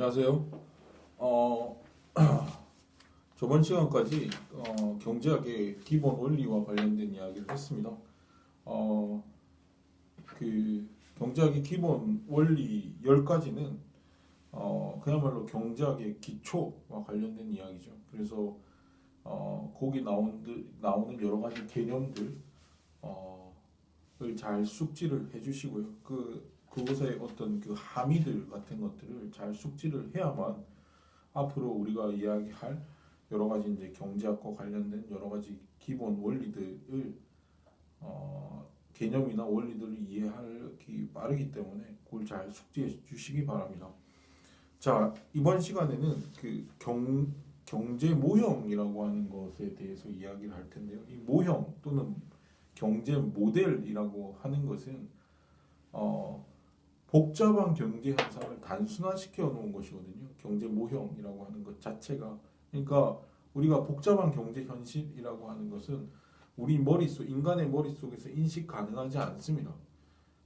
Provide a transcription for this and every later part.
안녕하세요. 어, 저번 시간까지 경제학의 기본 원리와 관련된 이야기를 했습니다. 어, 경제학의 기본 원리 10가지는 그야말로 경제학의 기초와 관련된 이야기죠. 그래서 거기 나오는 여러 가지 개념들 잘 숙지를 해주시고요. 그것의 어떤 그 함의들 같은 것들을 잘 숙지를 해야만 앞으로 우리가 이야기할 여러 가지 이제 경제학과 관련된 여러 가지 기본 원리들을 개념이나 원리들을 이해하기 빠르기 때문에 그걸 잘 숙지해 주시기 바랍니다. 자, 이번 시간에는 경제 모형이라고 하는 것에 대해서 이야기를 할 텐데요. 이 모형 또는 경제 모델이라고 하는 것은 복잡한 경제 현상을 단순화시켜 놓은 것이거든요. 경제 모형이라고 하는 것 자체가. 그러니까 우리가 복잡한 경제 현실이라고 하는 것은 인간의 머릿속에서 인식 가능하지 않습니다.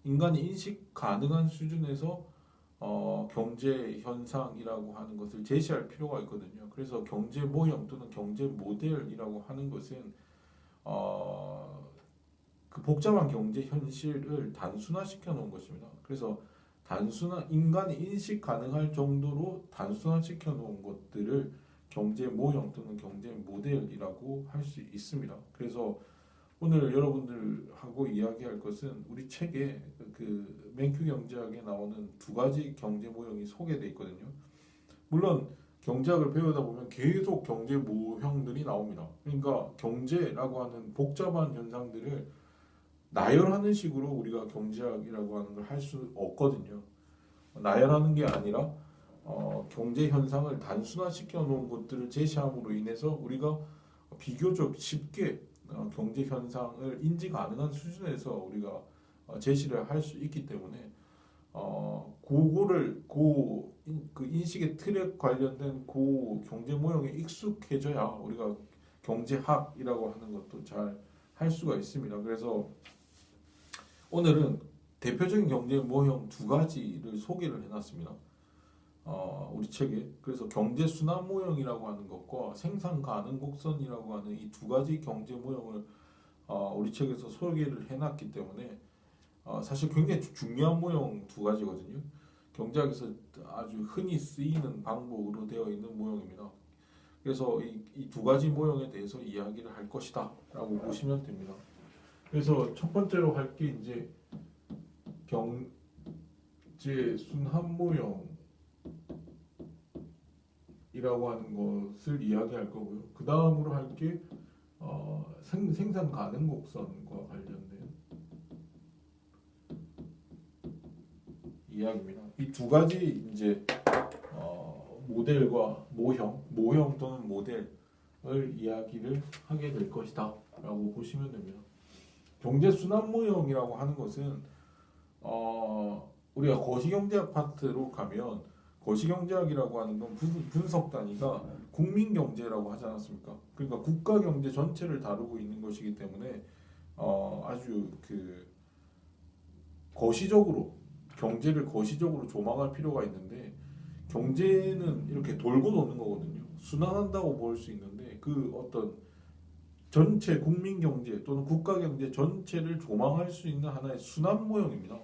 인간이 인식 가능한 수준에서 경제 현상이라고 하는 것을 제시할 필요가 있거든요. 그래서 경제 모형 또는 경제 모델이라고 하는 것은 그 복잡한 경제 현실을 단순화시켜 놓은 것입니다. 그래서 인간이 인식 가능할 정도로 단순화시켜 놓은 것들을 경제 모형 또는 경제 모델이라고 할 수 있습니다. 그래서 오늘 여러분들하고 이야기할 것은 우리 책에 그 맨큐 경제학에 나오는 두 가지 경제 모형이 소개되어 있거든요. 물론 경제학을 배우다 보면 계속 경제 모형들이 나옵니다. 그러니까 경제라고 하는 복잡한 현상들을 나열하는 식으로 우리가 경제학이라고 하는 걸 할 수 없거든요. 나열하는 게 아니라 경제 현상을 단순화시켜 놓은 것들을 제시함으로 인해서 우리가 비교적 쉽게 경제 현상을 인지 가능한 수준에서 우리가 제시를 할 수 있기 때문에 그 인식의 틀에 관련된 그 경제 모형에 익숙해져야 우리가 경제학이라고 하는 것도 잘 할 수가 있습니다. 그래서 오늘은 대표적인 경제 모형 두 가지를 소개를 해놨습니다. 우리 책에. 그래서 경제 순환 모형이라고 하는 것과 생산 가능 곡선이라고 하는 이 두 가지 경제 모형을 우리 책에서 소개를 해놨기 때문에 사실 굉장히 중요한 모형 두 가지거든요. 경제학에서 아주 흔히 쓰이는 방법으로 되어 있는 모형입니다. 그래서 이 두 가지 모형에 대해서 이야기를 할 것이다 라고 보시면 됩니다. 그래서 첫 번째로 할 게 이제 경제 순환 모형이라고 하는 것을 이야기할 거고요. 그 다음으로 할 게 생산 가능 곡선과 관련된 이야기입니다. 이 두 가지 이제 모델과 모형 또는 모델을 이야기를 하게 될 것이다라고 보시면 됩니다. 경제 순환 모형이라고 하는 것은 우리가 거시경제학 파트로 가면 거시경제학이라고 하는 건 분석 단위가 국민경제라고 하지 않았습니까? 그러니까 국가 경제 전체를 다루고 있는 것이기 때문에 아주 경제를 거시적으로 조망할 필요가 있는데 경제는 이렇게 돌고 도는 거거든요. 순환한다고 볼 수 있는데 그 어떤 전체 국민 경제 또는 국가 경제 전체를 조망할 수 있는 하나의 순환 모형입니다.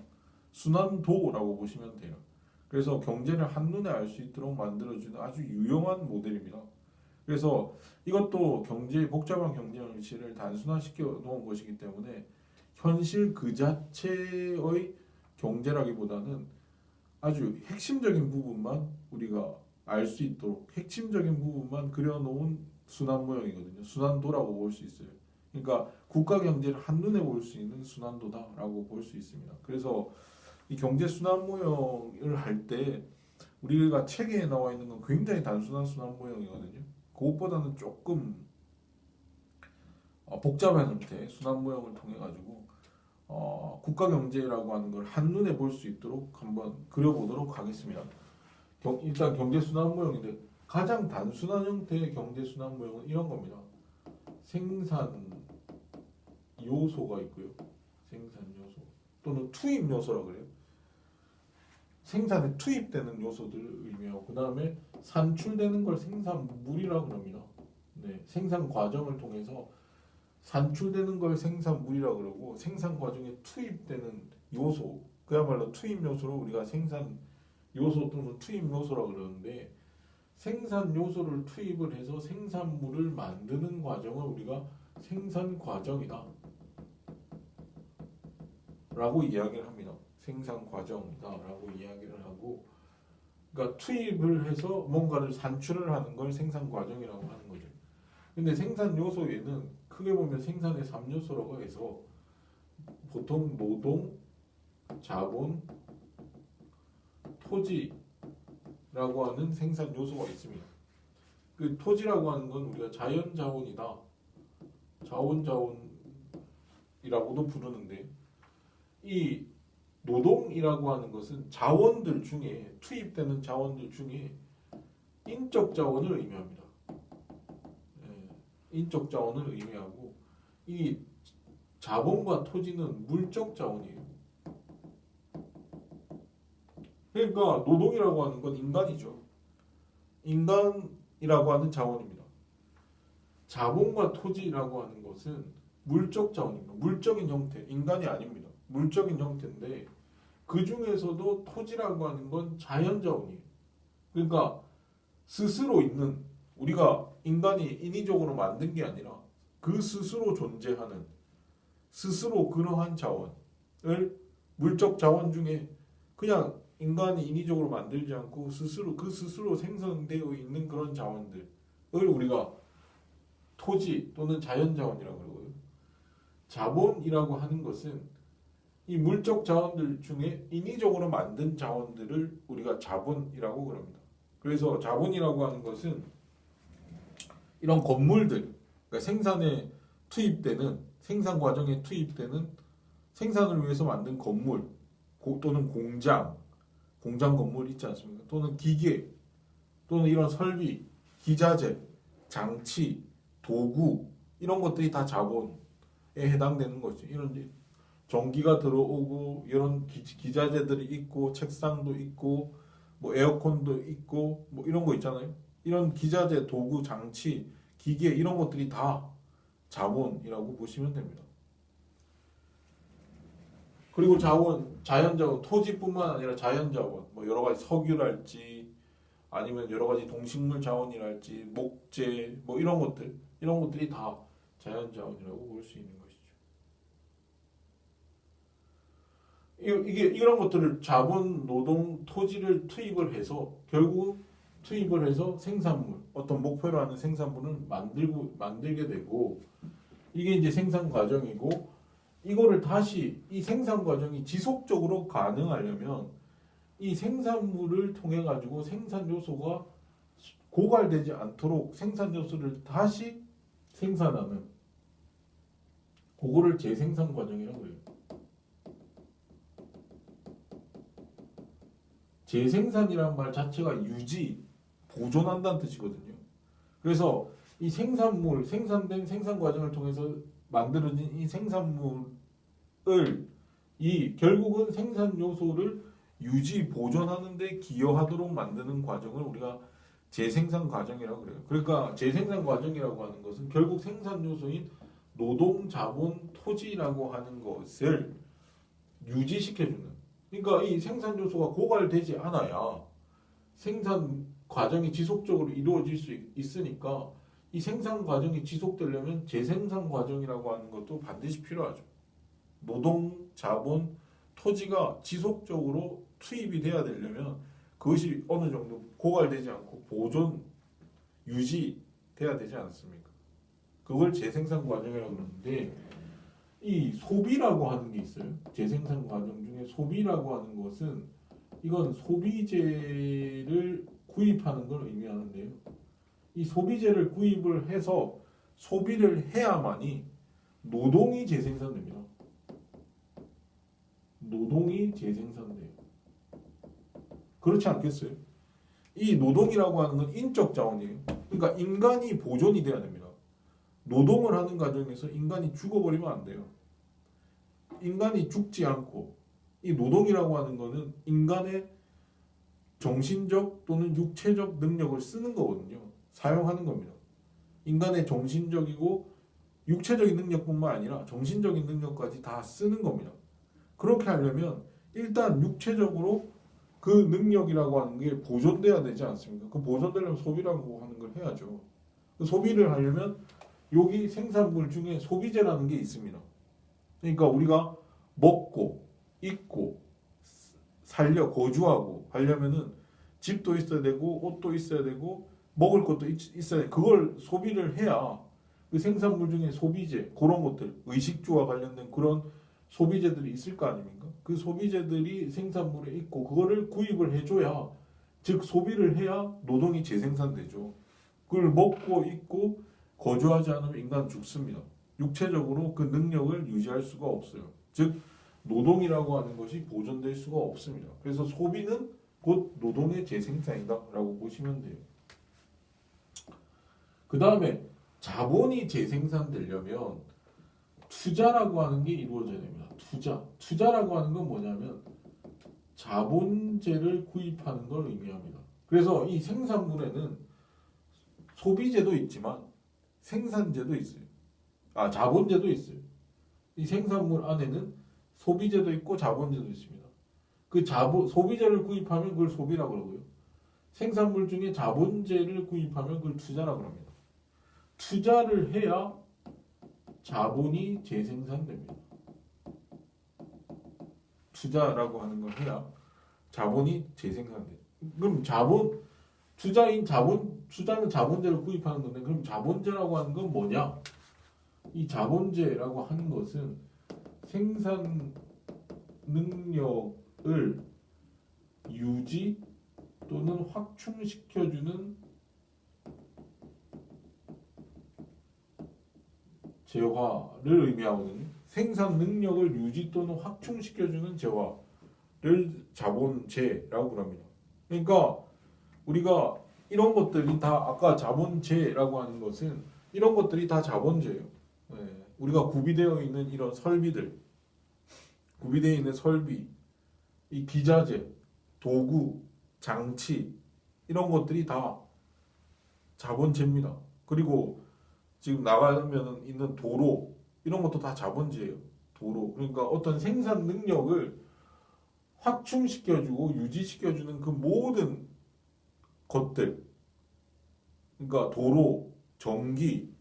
순환도라고 보시면 돼요. 그래서 경제를 한눈에 알 수 있도록 만들어주는 아주 유용한 모델입니다. 그래서 이것도 복잡한 경제 현실을 단순화시켜 놓은 것이기 때문에 현실 그 자체의 경제라기보다는 아주 핵심적인 부분만 우리가 알 수 있도록 핵심적인 부분만 그려놓은 순환 모형이거든요. 순환도라고 볼 수 있어요. 그러니까 국가 경제를 한눈에 볼 수 있는 순환도다라고 볼 수 있습니다. 그래서 이 경제 순환 모형을 할 때 우리가 책에 나와 있는 건 굉장히 단순한 순환 모형이거든요. 그것보다는 조금 복잡한 형태의 순환 모형을 통해 가지고 국가 경제라고 하는 걸 한눈에 볼 수 있도록 한번 그려보도록 하겠습니다. 일단 경제 순환 모형인데 가장 단순한 형태의 경제 순환 모형은 이런 겁니다. 생산 요소가 있고요. 생산 요소 또는 투입 요소라 그래요. 생산에 투입되는 요소들을 의미하고 그 다음에 산출되는 걸 생산물이라고 그럽니다. 네, 생산 과정을 통해서 산출되는 걸 생산물이라고 그러고 생산 과정에 투입되는 요소, 그야말로 투입 요소를 우리가 생산 요소 또는 투입 요소라고 그러는데 생산 요소를 투입을 해서 생산물을 만드는 과정을 우리가 생산 과정이다 라고 이야기를 합니다. 생산 과정이다 라고 이야기를 하고, 그러니까 투입을 해서 뭔가를 산출을 하는 걸 생산 과정이라고 하는 거죠. 근데 생산 요소에는 크게 보면 생산의 3요소라고 해서 보통 노동, 자본, 토지라고 하는 생산 요소가 있습니다. 그 토지라고 하는 건 우리가 자연 자원이다, 자원이라고도 부르는데, 이 노동이라고 하는 것은 자원들 중에 투입되는 자원들 중에 인적 자원을 의미합니다. 인적 자원을 의미하고 이 자본과 토지는 물적 자원이에요. 그러니까 노동이라고 하는 건 인간이죠. 인간이라고 하는 자원입니다. 자본과 토지라고 하는 것은 물적 자원입니다. 물적인 형태, 인간이 아닙니다. 물적인 형태인데 그 중에서도 토지라고 하는 건 자연 자원이에요. 그러니까 스스로 있는, 우리가 인간이 인위적으로 만든 게 아니라 그 스스로 존재하는, 스스로 그러한 자원을 물적 자원 중에 그냥 인간이 인위적으로 만들지 않고 스스로 생성되어 있는 그런 자원들을 우리가 토지 또는 자연 자원이라고 그러고요. 자본이라고 하는 것은 이 물적 자원들 중에 인위적으로 만든 자원들을 우리가 자본이라고 그럽니다. 그래서 자본이라고 하는 것은 이런 건물들, 그러니까 생산에 투입되는, 생산 과정에 투입되는 생산을 위해서 만든 건물 또는 공장 건물 있지 않습니까? 또는 기계 또는 이런 설비, 기자재, 장치, 도구 이런 것들이 다 자본에 해당되는 거죠. 이런 전기가 들어오고 이런 기자재들이 있고 책상도 있고 뭐 에어컨도 있고 뭐 이런 거 있잖아요. 이런 기자재, 도구, 장치, 기계 이런 것들이 다 자본이라고 보시면 됩니다. 그리고 자연자원, 토지뿐만 아니라 자연자원, 뭐 여러 가지 석유랄지 아니면 여러 가지 동식물 자원이랄지 목재 뭐 이런 것들이 다 자연자원이라고 볼 수 있는 것이죠. 이런 것들을 자본, 노동, 토지를 투입을 해서 결국 투입을 해서 생산물, 어떤 목표로 하는 생산물을 만들게 되고 이게 이제 생산 과정이고 이거를 다시 이 생산 과정이 지속적으로 가능하려면 이 생산물을 통해 가지고 생산 요소가 고갈되지 않도록 생산 요소를 다시 생산하는 그거를 재생산 과정이라고 해요. 재생산이란 말 자체가 유지, 보존한다는 뜻이거든요. 그래서 이 생산물, 생산된 생산 과정을 통해서 만들어진 이 생산물을 결국은 생산 요소를 유지, 보존하는 데 기여하도록 만드는 과정을 우리가 재생산 과정이라고 그래요. 그러니까 재생산 과정이라고 하는 것은 결국 생산 요소인 노동, 자본, 토지라고 하는 것을 유지시켜주는, 그러니까 이 생산 요소가 고갈되지 않아야 생산 과정이 지속적으로 이루어질 수 있으니까 이 생산 과정이 지속되려면 재생산 과정이라고 하는 것도 반드시 필요하죠. 노동, 자본, 토지가 지속적으로 투입이 돼야 되려면 그것이 어느 정도 고갈되지 않고 보존, 유지돼야 되지 않습니까? 그걸 재생산 과정이라고 그러는데 이 소비라고 하는 게 있어요. 재생산 과정 중에 소비라고 하는 것은 이건 소비재를 구입하는 걸 의미하는데요. 이 소비재를 구입을 해서 소비를 해야만이 노동이 재생산됩니다. 노동이 재생산돼요. 그렇지 않겠어요? 이 노동이라고 하는 건 인적 자원이에요. 그러니까 인간이 보존이 돼야 됩니다. 노동을 하는 과정에서 인간이 죽어버리면 안 돼요. 인간이 죽지 않고 이 노동이라고 하는 거는 인간의 정신적 또는 육체적 능력을 쓰는 거거든요. 사용하는 겁니다. 인간의 정신적이고 육체적인 능력뿐만 아니라 정신적인 능력까지 다 쓰는 겁니다. 그렇게 하려면 일단 육체적으로 그 능력이라고 하는 게 보존돼야 되지 않습니까? 그 보존되려면 소비라고 하는 걸 해야죠. 그 소비를 하려면 여기 생산물 중에 소비재라는 게 있습니다. 그러니까 우리가 먹고 입고 살려 거주하고 하려면은 집도 있어야 되고 옷도 있어야 되고 먹을 것도 있어야 돼. 그걸 소비를 해야 그 생산물 중에 소비재 그런 것들 의식주와 관련된 그런 소비재들이 있을 거 아닙니까? 그 소비재들이 생산물에 있고 그거를 구입을 해줘야 즉 소비를 해야 노동이 재생산되죠. 그걸 먹고 입고 거주하지 않으면 인간은 죽습니다. 육체적으로 그 능력을 유지할 수가 없어요. 즉 노동이라고 하는 것이 보존될 수가 없습니다. 그래서 소비는 곧 노동의 재생산이다라고 보시면 돼요. 그 다음에 자본이 재생산되려면 투자라고 하는 게 이루어져야 됩니다. 투자라고 하는 건 뭐냐면 자본재를 구입하는 걸 의미합니다. 그래서 이 생산물에는 소비재도 있지만 생산재도 있어요. 자본재도 있어요. 이 생산물 안에는 소비재도 있고 자본재도 있습니다. 그 소비재를 구입하면 그걸 소비라고 그러고요. 생산물 중에 자본재를 구입하면 그걸 투자라고 합니다. 투자를 해야 자본이 재생산됩니다. 투자라고 하는 걸 해야 자본이 재생산돼요. 그럼 투자는 자본재를 구입하는 건데 그럼 자본재라고 하는 건 뭐냐? 이 자본재라고 하는 것은 생산 능력을 유지 또는 확충시켜주는 재화를 의미하거든요. 생산 능력을 유지 또는 확충시켜주는 재화를 자본재라고 합니다. 그러니까 우리가 이런 것들이 다 아까 자본재라고 하는 것은 이런 것들이 다 자본재예요. 우리가 구비되어 있는 이런 설비들, 구비되어 있는 설비, 이 기자재, 도구, 장치 이런 것들이 다 자본재입니다. 그리고 지금 나가면 있는 도로 이런 것도 다 자본재예요. 도로 그러니까 어떤 생산 능력을 확충시켜주고 유지시켜주는 그 모든 것들 그러니까 도로, 전기,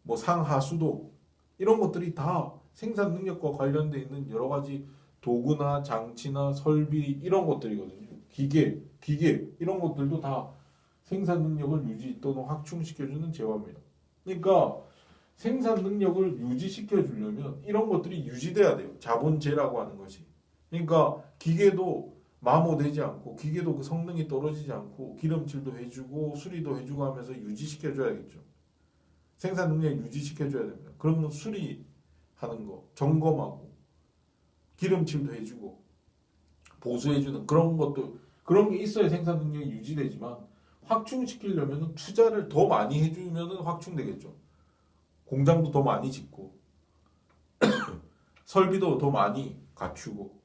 뭐 상하수도 이런 것들이 다 생산 능력과 관련돼 있는 여러 가지 도구나 장치나 설비 이런 것들이거든요. 기계 이런 것들도 다 생산 능력을 유지 또는 확충시켜주는 재화입니다. 그러니까 생산 능력을 유지시켜 주려면 이런 것들이 유지돼야 돼요. 자본재라고 하는 것이. 그러니까 기계도 마모되지 않고 기계도 그 성능이 떨어지지 않고 기름칠도 해주고 수리도 해주고 하면서 유지시켜 줘야겠죠. 생산 능력 유지시켜 줘야 됩니다. 그러면 수리하는 거, 점검하고 기름칠도 해주고 보수해주는 그런 것도 그런 게 있어야 생산 능력이 유지되지만 확충시키려면 투자를 더 많이 해주면 확충되겠죠. 공장도 더 많이 짓고 설비도 더 많이 갖추고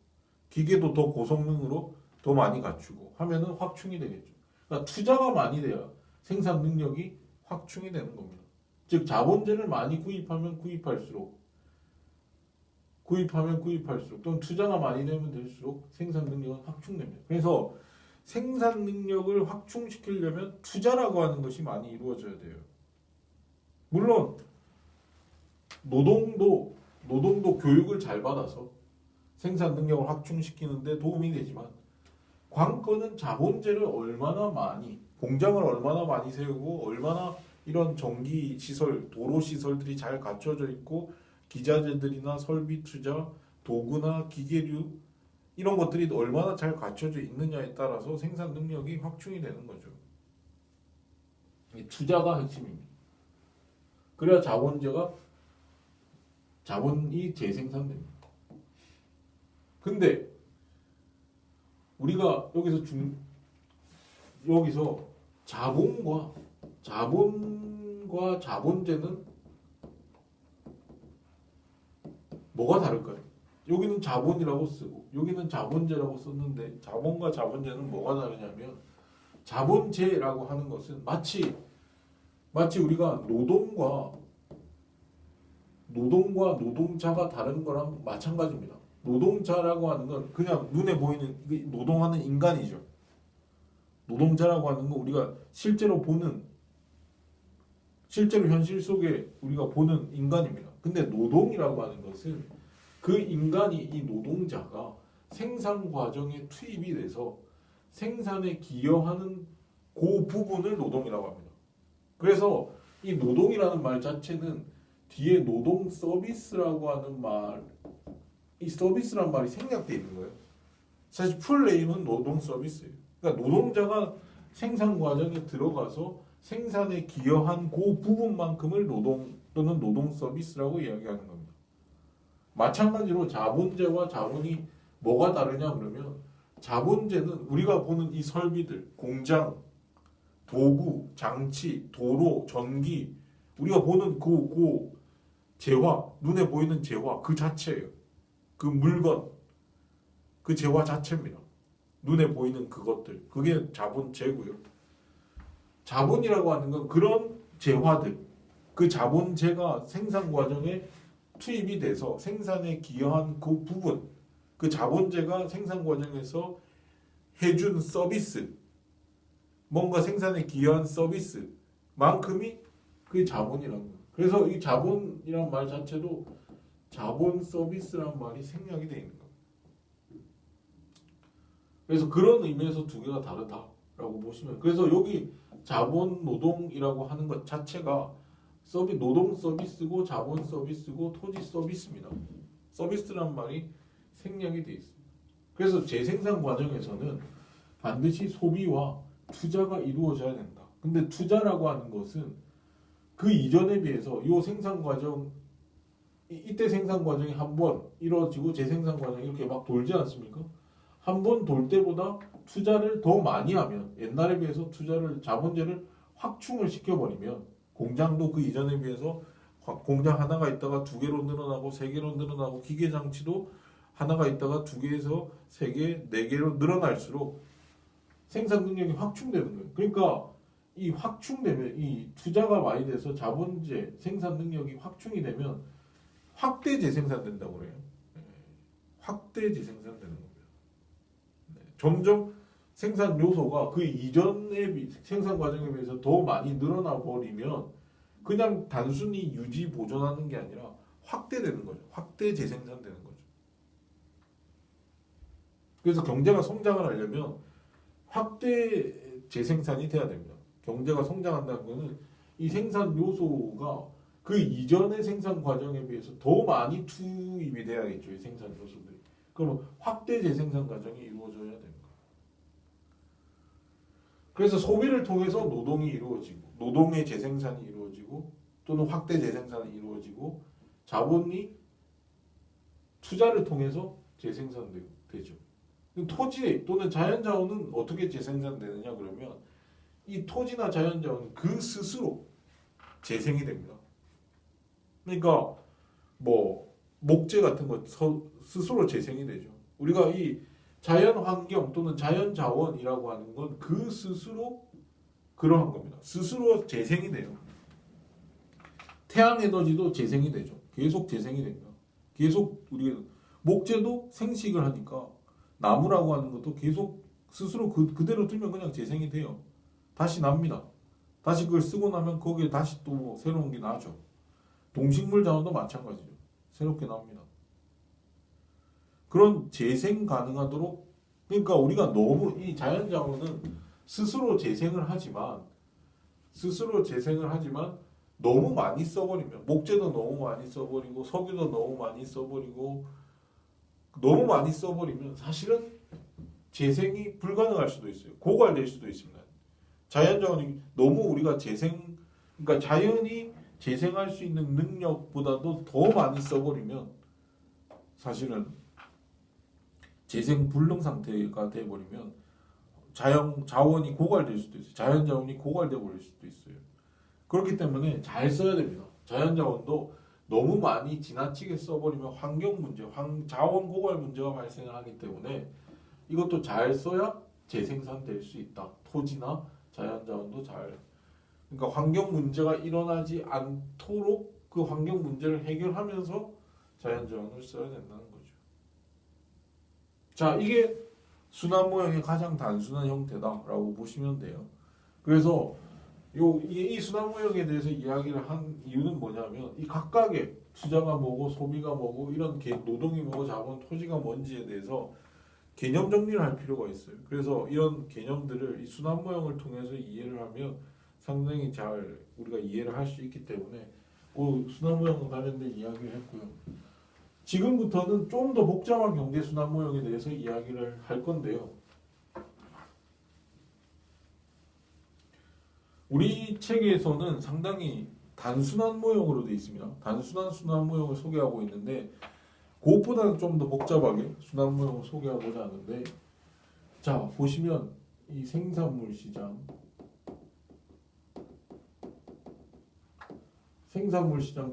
기계도 더 고성능으로 더 많이 갖추고 하면은 확충이 되겠죠. 그러니까 투자가 많이 돼야 생산 능력이 확충이 되는 겁니다. 즉 자본재를 많이 구입하면 구입할수록 또는 투자가 많이 되면 될수록 생산 능력은 확충됩니다. 그래서 생산 능력을 확충시키려면 투자라고 하는 것이 많이 이루어져야 돼요. 물론 노동도 교육을 잘 받아서 생산 능력을 확충시키는데 도움이 되지만 관건은 자본재를 얼마나 많이 공장을 얼마나 많이 세우고 얼마나 이런 전기 시설, 도로 시설들이 잘 갖춰져 있고 기자재들이나 설비 투자, 도구나 기계류 이런 것들이 얼마나 잘 갖춰져 있느냐에 따라서 생산 능력이 확충이 되는 거죠. 투자가 핵심입니다. 그래야 자본이 재생산됩니다. 근데 우리가 여기서 자본과 자본재는 뭐가 다를까요? 여기는 자본이라고 쓰고 여기는 자본재라고 썼는데 자본과 자본재는 뭐가 다르냐면 자본재라고 하는 것은 마치 우리가 노동과 노동자가 다른 거랑 마찬가지입니다. 노동자라고 하는 건 그냥 눈에 보이는 노동하는 인간이죠. 노동자라고 하는 건 우리가 실제로 현실 속에 우리가 보는 인간입니다. 근데 노동이라고 하는 것은 그 인간이 이 노동자가 생산 과정에 투입이 돼서 생산에 기여하는 그 부분을 노동이라고 합니다. 그래서 이 노동이라는 말 자체는 뒤에 노동 서비스라고 하는 이 서비스란 말이 생략되어 있는 거예요. 사실 풀네임은 노동 서비스예요. 그러니까 노동자가 생산 과정에 들어가서 생산에 기여한 그 부분만큼을 노동 또는 노동 서비스라고 이야기하는 겁니다. 마찬가지로 자본재와 자본이 뭐가 다르냐 그러면 자본재는 우리가 보는 이 설비들, 공장, 도구, 장치, 도로, 전기 우리가 보는 그 재화, 눈에 보이는 재화 그 자체예요. 그 물건, 그 재화 자체입니다. 눈에 보이는 그것들, 그게 자본재고요. 자본이라고 하는 건 그런 재화들, 그 자본재가 생산 과정에 투입이 돼서 생산에 기여한 그 부분, 그 자본재가 생산 과정에서 해준 서비스, 뭔가 생산에 기여한 서비스만큼이 그게 자본이라는 거예요. 그래서 이 자본이란 말 자체도 자본 서비스란 말이 생략이 되어 있는 거예요. 그래서 그런 의미에서 두 개가 다르다라고 보시면, 그래서 여기 자본 노동이라고 하는 것 자체가 노동 서비스고 자본 서비스고 토지 서비스입니다. 서비스란 말이 생략이 되어 있습니다. 그래서 재생산 과정에서는 반드시 소비와 투자가 이루어져야 된다. 근데 투자라고 하는 것은 그 이전에 비해서 이 생산 과정 이때 생산 과정이 한 번 이루어지고 재생산 과정이 이렇게 막 돌지 않습니까? 한 번 돌 때보다 투자를 더 많이 하면 옛날에 비해서 자본재를 확충을 시켜버리면 공장도 그 이전에 비해서 공장 하나가 있다가 두 개로 늘어나고 세 개로 늘어나고 기계 장치도 하나가 있다가 두 개에서 세 개, 네 개로 늘어날수록 생산 능력이 확충되는 거예요. 그러니까 이 확충되면 이 투자가 많이 돼서 자본재 생산 능력이 확충이 되면 확대 재생산된다고 그래요. 확대 재생산되는 겁니다. 점점 생산 요소가 그 이전의 생산 과정에 비해서 더 많이 늘어나 버리면 그냥 단순히 유지 보존하는 게 아니라 확대되는 거죠. 확대 재생산되는 거죠. 그래서 경제가 성장을 하려면 확대 재생산이 돼야 됩니다. 경제가 성장한다는 것은 이 생산 요소가 그 이전의 생산 과정에 비해서 더 많이 투입이 돼야겠죠. 이 생산 요소들이. 그러면 확대 재생산 과정이 이루어져야 됩니다. 그래서 소비를 통해서 노동이 이루어지고 노동의 재생산이 이루어지고 또는 확대 재생산이 이루어지고 자본이 투자를 통해서 재생산되죠. 토지 또는 자연자원은 어떻게 재생산되느냐 그러면 이 토지나 자연자원은 그 스스로 재생이 됩니다. 그러니까 뭐 목재 같은 거 스스로 재생이 되죠. 우리가 이 자연환경 또는 자연자원이라고 하는 건 그 스스로 그러한 겁니다. 스스로 재생이 돼요. 태양에너지도 재생이 되죠. 계속 재생이 됩니다. 계속 우리 목재도 생식을 하니까 나무라고 하는 것도 계속 스스로 그대로 두면 그냥 재생이 돼요. 다시 납니다. 다시 그걸 쓰고 나면 거기에 다시 또 새로운 게 나죠. 동식물 자원도 마찬가지죠. 새롭게 납니다. 그런 재생 가능하도록 그러니까 우리가 너무 이 자연 자원은 스스로 재생을 하지만 너무 많이 써버리면 목재도 너무 많이 써버리고 석유도 너무 많이 써버리고 너무 많이 써버리면 사실은 재생이 불가능할 수도 있어요. 고갈될 수도 있습니다. 자연 자원이 너무 우리가 그러니까 자연이 재생할 수 있는 능력보다도 더 많이 써버리면 사실은 재생 불능 상태가 돼버리면 자원이 고갈될 수도 있어요. 자연 자원이 고갈돼 버릴 수도 있어요. 그렇기 때문에 잘 써야 됩니다. 자연 자원도 너무 많이 지나치게 써버리면 환경 문제, 자원 고갈 문제가 발생을 하기 때문에 이것도 잘 써야 재생산될 수 있다. 토지나 자연자원도 잘. 그러니까 환경 문제가 일어나지 않도록 그 환경 문제를 해결하면서 자연자원을 써야 된다는 거죠. 자, 이게 순환 모형의 가장 단순한 형태다라고 보시면 돼요. 그래서 이 순환 모형에 대해서 이야기를 한 이유는 뭐냐면 이 각각의 투자가 뭐고 소비가 뭐고 이런 노동이 뭐고 자본 토지가 뭔지에 대해서 개념 정리를 할 필요가 있어요. 그래서 이런 개념들을 이 순환 모형을 통해서 이해를 하면 상당히 잘 우리가 이해를 할 수 있기 때문에 그 순환 모형 관련된 이야기를 했고요. 지금부터는 좀 더 복잡한 경제 순환 모형에 대해서 이야기를 할 건데요. 우리 책에서는 상당히 단순한 모형으로 되어 있습니다. 단순한 순환 모형을 소개하고 있는데 그것보다는 좀 더 복잡하게 순환 모형을 소개하고자 하는데 자 보시면 이 생산물 시장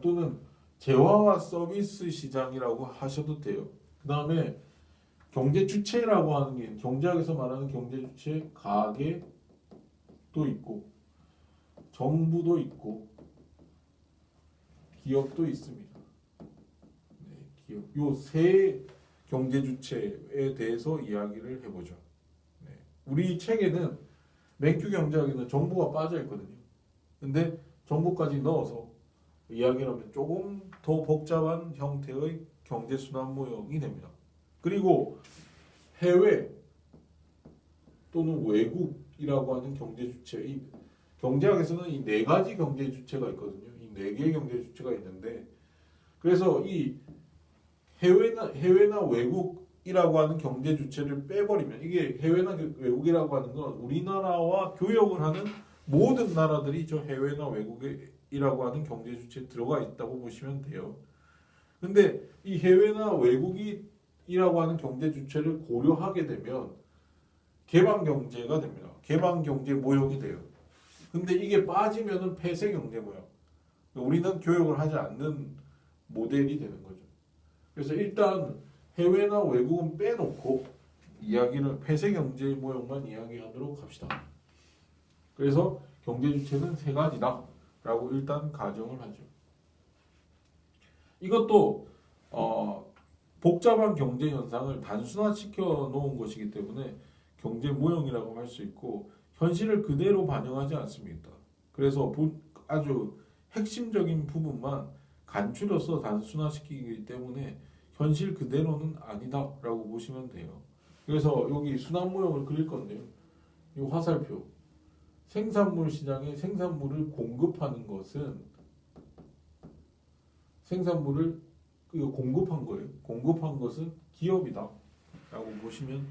또는 재화와 서비스 시장이라고 하셔도 돼요. 그 다음에 경제 주체라고 하는 게 경제학에서 말하는 경제 주체 가계도 있고 정부도 있고 기업도 있습니다. 네, 기업. 요 세 경제 주체에 대해서 이야기를 해보죠. 네. 우리 책에는 맹큐 경제학에는 정부가 빠져 있거든요. 근데 정부까지 넣어서 이야기를 하면 조금 더 복잡한 형태의 경제 순환 모형이 됩니다. 그리고 해외 또는 외국이라고 하는 경제 주체, 경제학에서는 이 네 가지 경제 주체가 있거든요. 이 네 개의 경제 주체가 있는데, 그래서 이 해외나 외국이라고 하는 경제 주체를 빼버리면 이게 해외나 외국이라고 하는 건 우리나라와 교역을 하는 모든 나라들이 저 해외나 외국이라고 하는 경제 주체에 들어가 있다고 보시면 돼요. 근데 이 해외나 외국이라고 하는 경제 주체를 고려하게 되면 개방 경제가 됩니다. 개방 경제 모형이 돼요. 근데 이게 빠지면은 폐쇄 경제 모형. 우리는 교역을 하지 않는 모델이 되는 거죠. 그래서 일단 해외나 외국은 빼놓고 이야기를 폐쇄 경제 모형만 이야기하도록 합시다. 그래서 경제 주체는 세 가지다라고 일단 가정을 하죠. 이것도 복잡한 경제 현상을 단순화시켜 놓은 것이기 때문에 경제 모형이라고 할 수 있고 현실을 그대로 반영하지 않습니다. 그래서 아주 핵심적인 부분만 간추려서 단순화시키기 때문에 현실 그대로는 아니다라고 보시면 돼요. 그래서 여기 순환 모형을 그릴 건데요. 이 화살표. 생산물 시장에 생산물을 공급하는 것은 생산물을 공급한 거예요. 공급한 것은 기업이다라고 보시면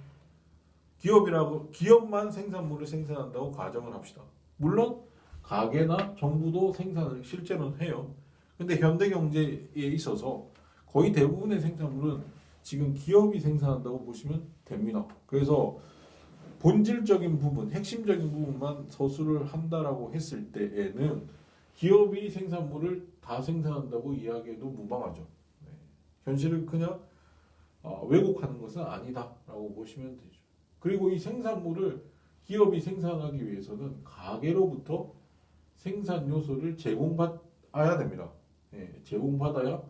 기업만 생산물을 생산한다고 가정을 합시다. 물론 가게나 정부도 생산을 실제로는 해요. 근데 현대 경제에 있어서 거의 대부분의 생산물은 지금 기업이 생산한다고 보시면 됩니다. 그래서 본질적인 부분, 핵심적인 부분만 서술을 한다라고 했을 때에는 기업이 생산물을 다 생산한다고 이야기해도 무방하죠. 네. 현실을 그냥 왜곡하는 것은 아니다라고 보시면 되죠. 그리고 이 생산물을 기업이 생산하기 위해서는 가게로부터 생산 요소를 제공받아야 됩니다. 네, 제공받아야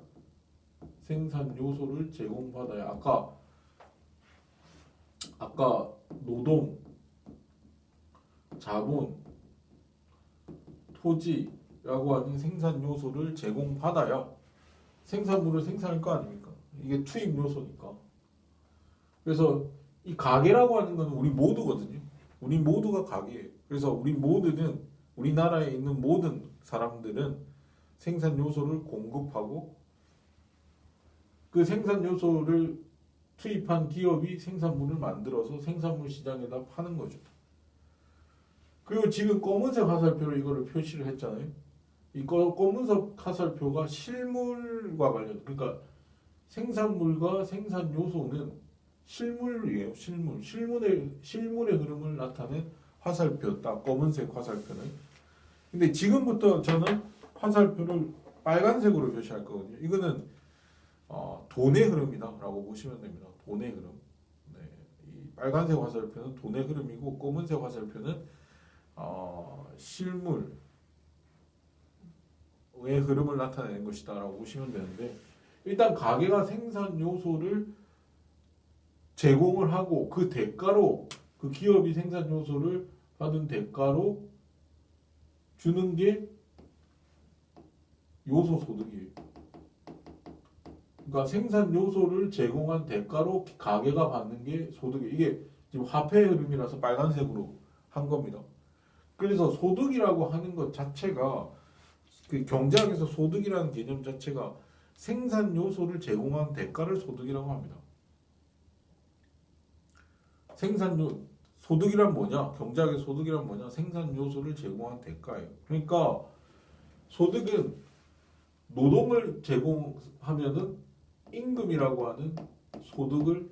생산 요소를 제공받아야 아까 노동, 자본, 토지라고 하는 생산 요소를 제공받아야 생산물을 생산할 거 아닙니까? 이게 투입 요소니까. 그래서 이 가게라고 하는 건 우리 모두거든요. 우리 모두가 가게예요. 그래서 우리나라에 있는 모든 사람들은 생산 요소를 공급하고 그 생산 요소를 투입한 기업이 생산물을 만들어서 생산물 시장에다 파는 거죠. 그리고 지금 검은색 화살표로 이거를 표시를 했잖아요. 이 검은색 화살표가 실물과 관련, 그러니까 생산물과 생산 요소는 실물이에요. 실물의 흐름을 나타낸 화살표, 딱 검은색 화살표는. 근데 지금부터 저는 화살표를 빨간색으로 표시할 거거든요. 이거는 돈의 흐름이다라고 보시면 됩니다. 돈의 흐름. 네, 이 빨간색 화살표는 돈의 흐름이고 검은색 화살표는 실물의 흐름을 나타내는 것이다라고 보시면 되는데, 일단 가게가 생산 요소를 제공을 하고 그 대가로 그 기업이 생산 요소를 받은 대가로 주는 게 요소 소득이에요. 그러니까 생산 요소를 제공한 대가로 가게가 받는 게 소득이에요. 이게 지금 화폐 흐름이라서 빨간색으로 한 겁니다. 그래서 소득이라고 하는 것 자체가, 그 경제학에서 소득이라는 개념 자체가 생산 요소를 제공한 대가를 소득이라고 합니다. 소득이란 뭐냐? 경제학의 소득이란 뭐냐? 생산 요소를 제공한 대가예요. 그러니까 소득은 노동을 제공하면은 임금이라고 하는 소득을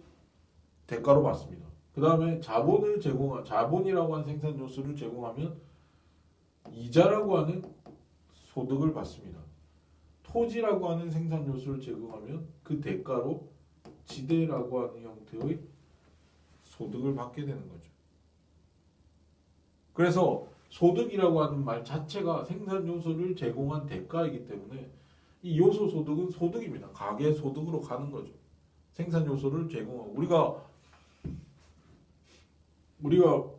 대가로 받습니다. 그 다음에 자본이라고 하는 생산 요소를 제공하면 이자라고 하는 소득을 받습니다. 토지라고 하는 생산 요소를 제공하면 그 대가로 지대라고 하는 형태의 소득을 받게 되는 거죠. 그래서 소득이라고 하는 말 자체가 생산 요소를 제공한 대가이기 때문에 이 요소 소득은 소득입니다. 가계 소득으로 가는 거죠. 생산 요소를 제공하고 우리가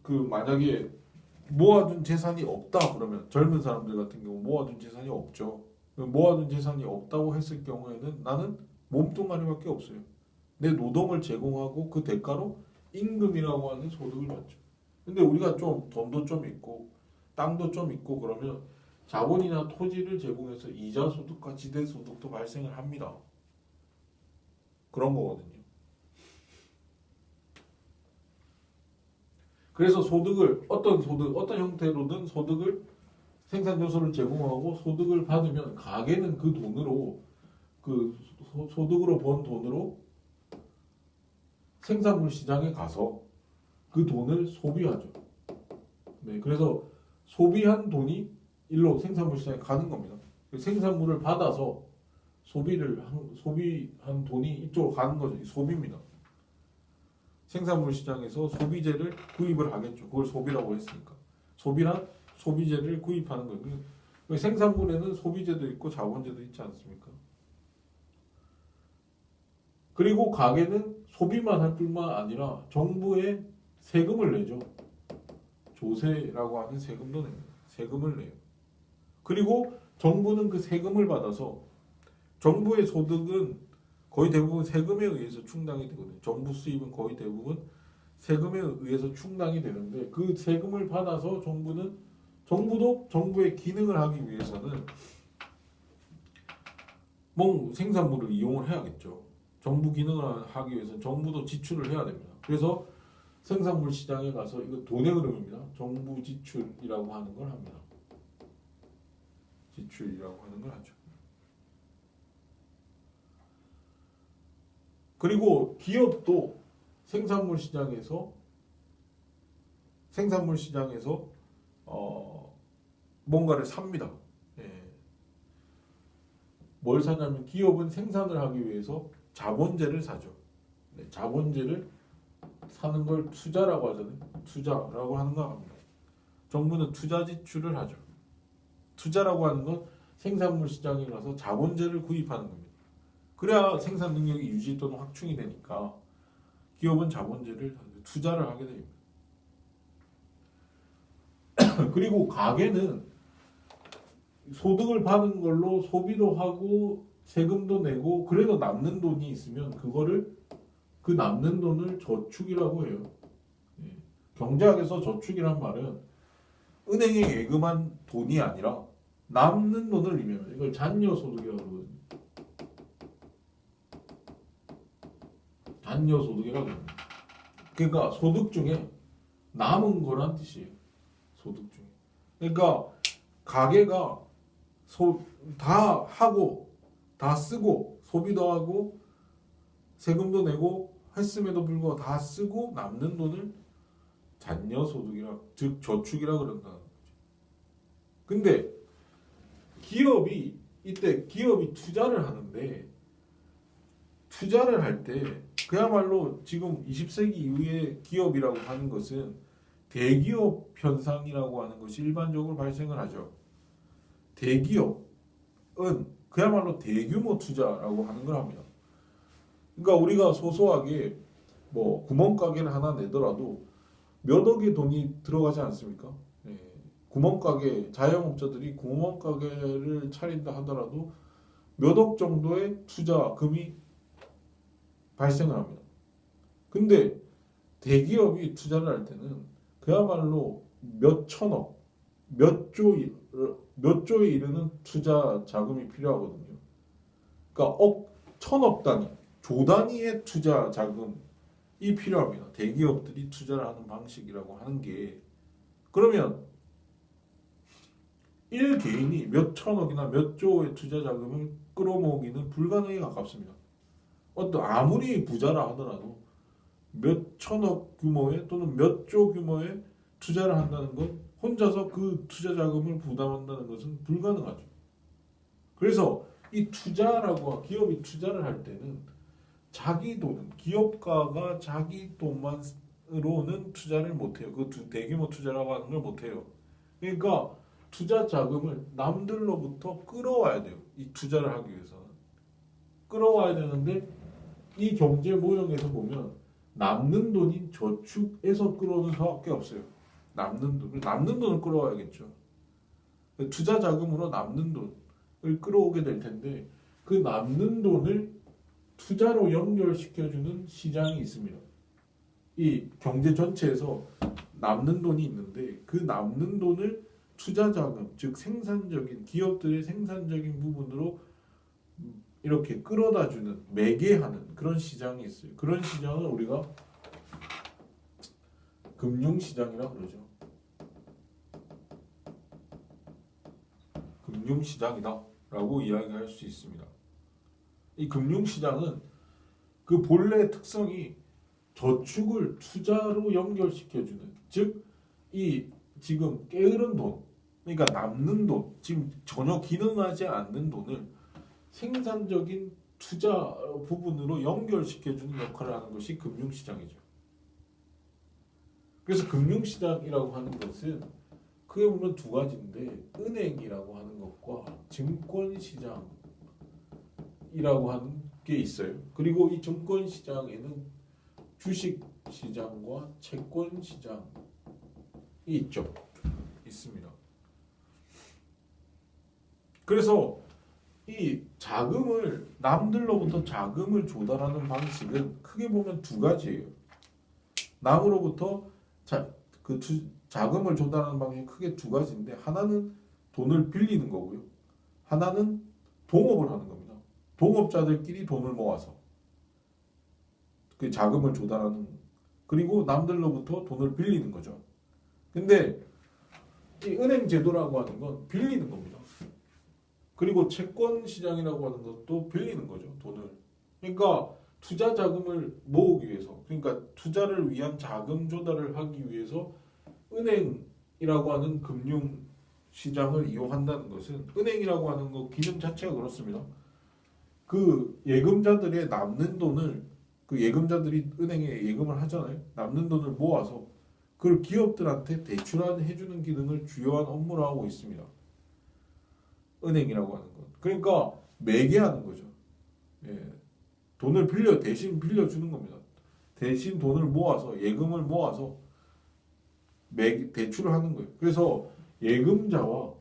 그 만약에 모아둔 재산이 없다 그러면, 젊은 사람들 같은 경우 모아둔 재산이 없죠. 모아둔 재산이 없다고 했을 경우에는 나는 몸뚱아리밖에 없어요. 내 노동을 제공하고 그 대가로 임금이라고 하는 소득을 받죠. 근데 우리가 좀 돈도 좀 있고 땅도 좀 있고 그러면 자본이나 토지를 제공해서 이자 소득과 지대 소득도 발생을 합니다. 그런 거거든요. 그래서 어떤 형태로든 소득을, 생산 요소를 제공하고 소득을 받으면 가게는 그 돈으로, 그 소득으로 번 돈으로 생산물 시장에 가서 그 돈을 소비하죠. 네, 그래서 소비한 돈이 일로 생산물 시장에 가는 겁니다. 생산물을 받아서 소비한 돈이 이쪽으로 가는 거죠. 소비입니다. 생산물 시장에서 소비재를 구입을 하겠죠. 그걸 소비라고 했으니까. 소비란 소비재를 구입하는 거예요. 생산물에는 소비재도 있고 자본재도 있지 않습니까? 그리고 가게는 소비만 할 뿐만 아니라 정부에 세금을 내죠. 조세라고 하는 세금도 냅니다. 세금을 내요. 그리고 정부는 그 세금을 받아서, 정부의 소득은 거의 대부분 세금에 의해서 충당이 되거든요. 정부 수입은 거의 대부분 세금에 의해서 충당이 되는데, 그 세금을 받아서 정부도 정부의 기능을 하기 위해서는 생산물을 이용을 해야겠죠. 정부 기능을 하기 위해서는 정부도 지출을 해야 됩니다. 그래서 생산물 시장에 가서, 이거 돈의 흐름입니다. 정부 지출이라고 하는 걸 합니다. 지출이라고 하는 걸 하죠. 그리고 기업도 생산물 시장에서 뭔가를 삽니다. 예. 뭘 사냐면 기업은 생산을 하기 위해서 자본재를 사죠. 네, 자본재를 사는 걸 투자라고 하잖아요. 투자라고 하는 거 합니다. 정부는 투자 지출을 하죠. 투자라고 하는 건 생산물 시장에 가서 자본재를 구입하는 겁니다. 그래야 생산 능력이 유지 또는 확충이 되니까 기업은 자본재를, 투자를 하게 됩니다. 그리고 가게는 소득을 받은 걸로 소비도 하고 세금도 내고, 그래도 남는 돈이 있으면 그 남는 돈을 저축이라고 해요. 예. 경제학에서 저축이란 말은 은행에 예금한 돈이 아니라 남는 돈을 의미합니다. 이걸 잔여소득이라고 그러거든요. 잔여소득이라고 합니다. 그러니까 소득 중에 남은 거란 뜻이에요. 소득 중에. 그러니까 가게가 다 하고 다 쓰고 소비도 하고 세금도 내고 했음에도 불구하고 다 쓰고 남는 돈을 잔여소득이라, 즉 저축이라 그런다는 거죠. 근데 기업이 투자를 하는데 투자를 할 때 그야말로 지금 20세기 이후의 기업이라고 하는 것은 대기업 현상이라고 하는 것이 일반적으로 발생을 하죠. 대기업은 그야말로 대규모 투자라고 하는 걸 합니다. 그러니까 우리가 소소하게 뭐 구멍가게를 하나 내더라도 몇 억의 돈이 들어가지 않습니까? 예. 구멍가게 자영업자들이 구멍가게를 차린다 하더라도 몇 억 정도의 투자금이 발생을 합니다. 근데 대기업이 투자를 할 때는 그야말로 몇 천억, 몇 조에 이르는 투자 자금이 필요하거든요. 그러니까 천억 단위, 조 단위의 투자 자금이 필요합니다. 대기업들이 투자를 하는 방식이라고 하는 게 그러면 1개인이 몇 천억이나 몇 조의 투자 자금을 끌어모으기는 불가능에 가깝습니다. 아무리 부자라 하더라도 몇 천억 규모의 또는 몇 조 규모의 투자를 한다는 것, 혼자서 그 투자 자금을 부담한다는 것은 불가능하죠. 그래서 이 기업이 투자를 할 때는 자기 돈, 기업가가 자기 돈만으로는 투자를 못해요. 그 대규모 투자라고 하는 걸 못해요. 그러니까 투자 자금을 남들로부터 끌어와야 돼요. 이 투자를 하기 위해서는. 끌어와야 되는데 이 경제 모형에서 보면 남는 돈이 저축에서 끌어오는 수밖에 없어요. 남는 돈을 끌어와야겠죠. 투자 자금으로 남는 돈을 끌어오게 될 텐데 그 남는 돈을 투자로 연결시켜주는 시장이 있습니다. 이 경제 전체에서 남는 돈이 있는데 그 남는 돈을 투자 자금, 즉 생산적인 기업들의 생산적인 부분으로 이렇게 끌어다주는 매개하는 그런 시장이 있어요. 그런 시장을 우리가 금융시장이라고 그러죠. 금융시장이다라고 이야기할 수 있습니다. 이 금융시장은 그 본래 특성이 저축을 투자로 연결시켜주는, 즉 이 지금 게으른 돈, 그러니까 남는 돈, 지금 전혀 기능하지 않는 돈을 생산적인 투자 부분으로 연결시켜주는 역할을 하는 것이 금융시장이죠. 그래서 금융시장이라고 하는 것은 크게 보면 두 가지인데 은행이라고 하는 것과 증권시장이라고 하는 게 있어요. 그리고 이 증권시장에는 주식시장과 채권시장이 있습니다. 그래서 이 남들로부터 자금을 조달하는 방식은 크게 보면 두 가지예요. 남으로부터 자금을 조달하는 방식이 크게 두 가지인데 하나는 돈을 빌리는 거고요. 하나는 동업을 하는 겁니다. 동업자들끼리 돈을 모아서 그 자금을 조달하는, 그리고 남들로부터 돈을 빌리는 거죠. 근데 이 은행 제도라고 하는 건 빌리는 겁니다. 그리고 채권 시장이라고 하는 것도 빌리는 거죠, 돈을. 그러니까 투자 자금을 모으기 위해서, 그러니까 투자를 위한 자금 조달을 하기 위해서 은행이라고 하는 금융 시장을 이용한다는 것은, 은행이라고 하는 것 기능 자체가 그렇습니다. 그 예금자들의 남는 돈을, 그 예금자들이 은행에 예금을 하잖아요. 남는 돈을 모아서 그걸 기업들한테 대출해주는 기능을 주요한 업무로 하고 있습니다. 은행이라고 하는 것. 그러니까 매개하는 거죠. 예. 돈을 대신 빌려주는 겁니다. 대신 돈을 모아서, 예금을 모아서 대출을 하는 거예요. 그래서 예금자와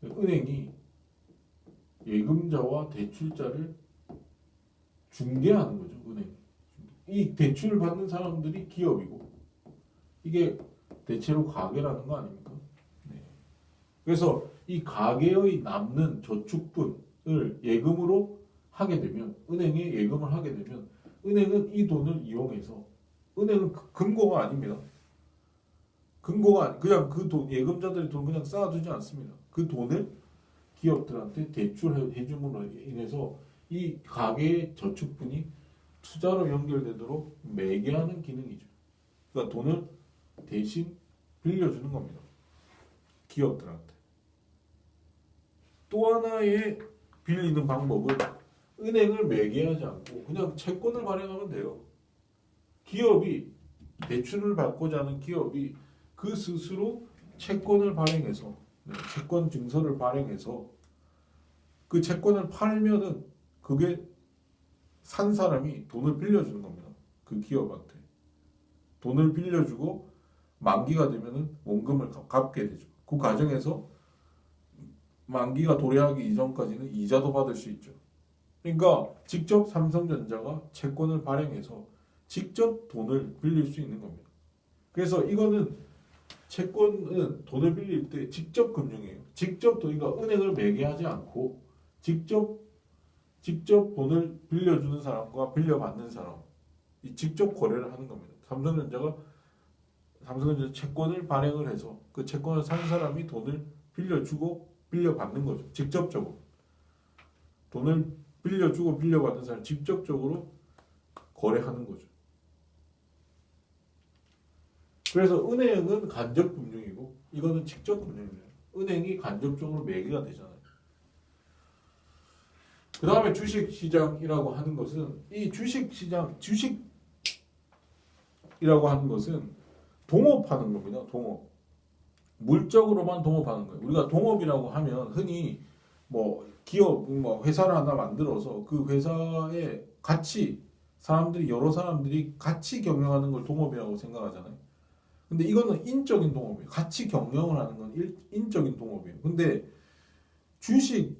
은행이 예금자와 대출자를 중개하는 거죠. 은행. 이 대출을 받는 사람들이 기업이고, 이게 대체로 가계라는 거 아닙니까? 네. 그래서 이 가계의 남는 저축분을 예금으로 하게 되면, 은행에 예금을 하게 되면, 은행은 이 돈을 이용해서, 은행은 금고가 아닙니다. 그냥 그 돈, 예금자들의 돈 그냥 쌓아두지 않습니다. 그 돈을 기업들한테 대출해줌으로 인해서 이 가계의 저축분이 투자로 연결되도록 매개하는 기능이죠. 그러니까 돈을 대신 빌려주는 겁니다. 기업들한테. 또 하나의 빌리는 방법은 은행을 매개하지 않고 그냥 채권을 발행하면 돼요. 기업이 대출을 받고자 하는 기업이 그 스스로 채권을 발행해서 채권 증서를 발행해서 그 채권을 팔면은 그게 산 사람이 돈을 빌려주는 겁니다. 그 기업한테 돈을 빌려주고 만기가 되면은 원금을 갚게 되죠. 그 과정에서 만기가 도래하기 이전까지는 이자도 받을 수 있죠. 그러니까 직접 삼성전자가 채권을 발행해서 직접 돈을 빌릴 수 있는 겁니다. 그래서 이거는 채권은 돈을 빌릴 때 직접 금융이에요. 직접 그러니까 은행을 매개하지 않고 직접 돈을 빌려주는 사람과 빌려받는 사람 이 직접 거래를 하는 겁니다. 삼성전자 채권을 발행을 해서 그 채권을 산 사람이 돈을 빌려주고 빌려받는 거죠. 직접적으로 돈을 빌려주고 빌려받는 사람 직접적으로 거래하는 거죠. 그래서 은행은 간접 금융이고 이거는 직접 금융입니다. 은행이 간접적으로 매개가 되잖아요. 그 다음에 주식시장이라고 하는 것은 이 주식이라고 하는 것은 동업하는 겁니다. 동업. 물적으로만 동업하는 거예요. 우리가 동업이라고 하면 흔히 뭐 기업, 뭐 회사를 하나 만들어서 그 회사에 같이 여러 사람들이 같이 경영하는 걸 동업이라고 생각하잖아요. 근데 이거는 인적인 동업이에요. 같이 경영을 하는 건 인적인 동업이에요. 근데 주식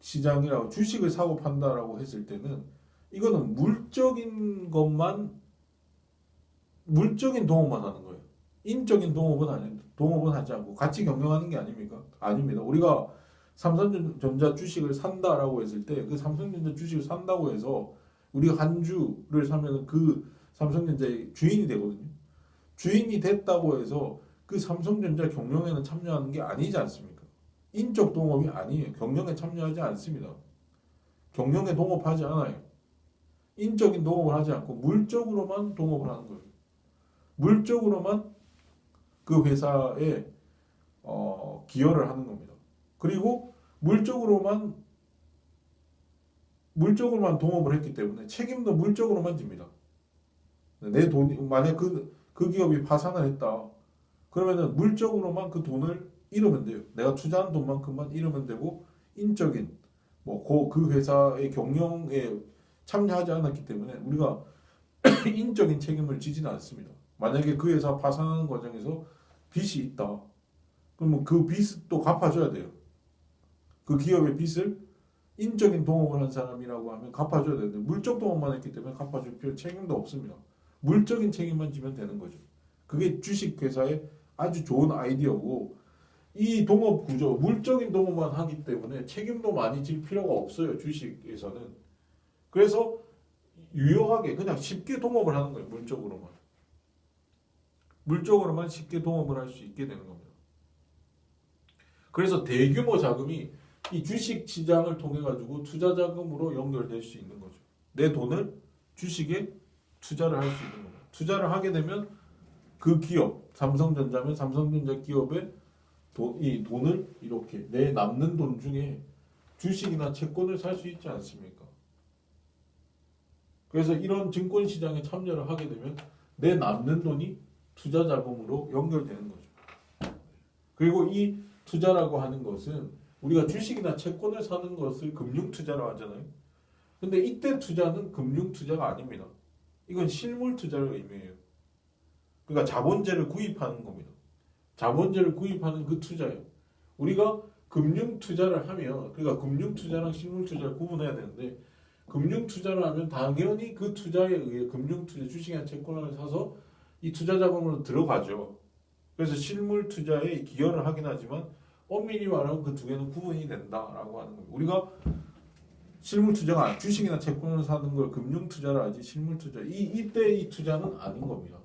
시장이라고 주식을 사고 판다라고 했을 때는 이거는 물적인 동업만 하는 거예요. 인적인 동업은 하지 않고 같이 경영하는 게 아닙니까? 아닙니다. 우리가 삼성전자 주식을 산다라고 했을 때 그 삼성전자 주식을 산다고 해서 우리가 한 주를 사면 그 삼성전자의 주인이 되거든요. 주인이 됐다고 해서 그 삼성전자 경영에는 참여하는 게 아니지 않습니까? 인적 동업이 아니에요. 경영에 참여하지 않습니다. 경영에 동업하지 않아요. 인적인 동업을 하지 않고 물적으로만 동업을 하는 거예요. 물적으로만 그 회사에 기여를 하는 겁니다. 그리고 물적으로만 동업을 했기 때문에 책임도 물적으로만 집니다. 내 돈이 만약 그 기업이 파산을 했다. 그러면은 물적으로만 그 돈을 잃으면 돼요. 내가 투자한 돈만큼만 잃으면 되고 인적인 그 회사의 경영에 참여하지 않았기 때문에 우리가 인적인 책임을 지지는 않습니다. 만약에 그 회사 파산하는 과정에서 빚이 있다. 그러면 그 빚도 갚아줘야 돼요. 그 기업의 빚을 인적인 동업을 한 사람이라고 하면 갚아줘야 되는데 물적 동업만 했기 때문에 갚아줄 필요 책임도 없습니다. 물적인 책임만 지면 되는 거죠. 그게 주식회사의 아주 좋은 아이디어고 이 동업 구조, 물적인 동업만 하기 때문에 책임도 많이 질 필요가 없어요. 주식에서는. 그래서 유효하게 그냥 쉽게 동업을 하는 거예요. 물적으로만 쉽게 동업을 할 수 있게 되는 겁니다. 그래서 대규모 자금이 이 주식 시장을 통해 가지고 투자 자금으로 연결될 수 있는 거죠. 내 돈을 주식에 투자를 할 수 있는 겁니다. 투자를 하게 되면 그 기업, 삼성전자면 삼성전자 기업의 이 돈을 이렇게 내 남는 돈 중에 주식이나 채권을 살 수 있지 않습니까? 그래서 이런 증권 시장에 참여를 하게 되면 내 남는 돈이 투자 자금으로 연결되는 거죠. 그리고 이 투자라고 하는 것은 우리가 주식이나 채권을 사는 것을 금융 투자라고 하잖아요. 근데 이때 투자는 금융 투자가 아닙니다. 이건 실물 투자를 의미해요. 그러니까 자본재를 구입하는 겁니다. 자본재를 구입하는 그 투자예요. 우리가 금융 투자를 하면 그러니까 금융 투자랑 실물 투자를 구분해야 되는데 금융 투자를 하면 당연히 그 투자에 의해 금융 투자 주식이나 채권을 사서 이 투자 자금으로 들어가죠. 그래서 실물 투자에 기여를 하긴 하지만 엄밀히 말하면 그 두 개는 구분이 된다라고 하는 겁니다. 우리가 실물 투자가 주식이나 채권을 사는 걸 금융 투자라 하지 실물 투자 이때 이 투자는 아닌 겁니다.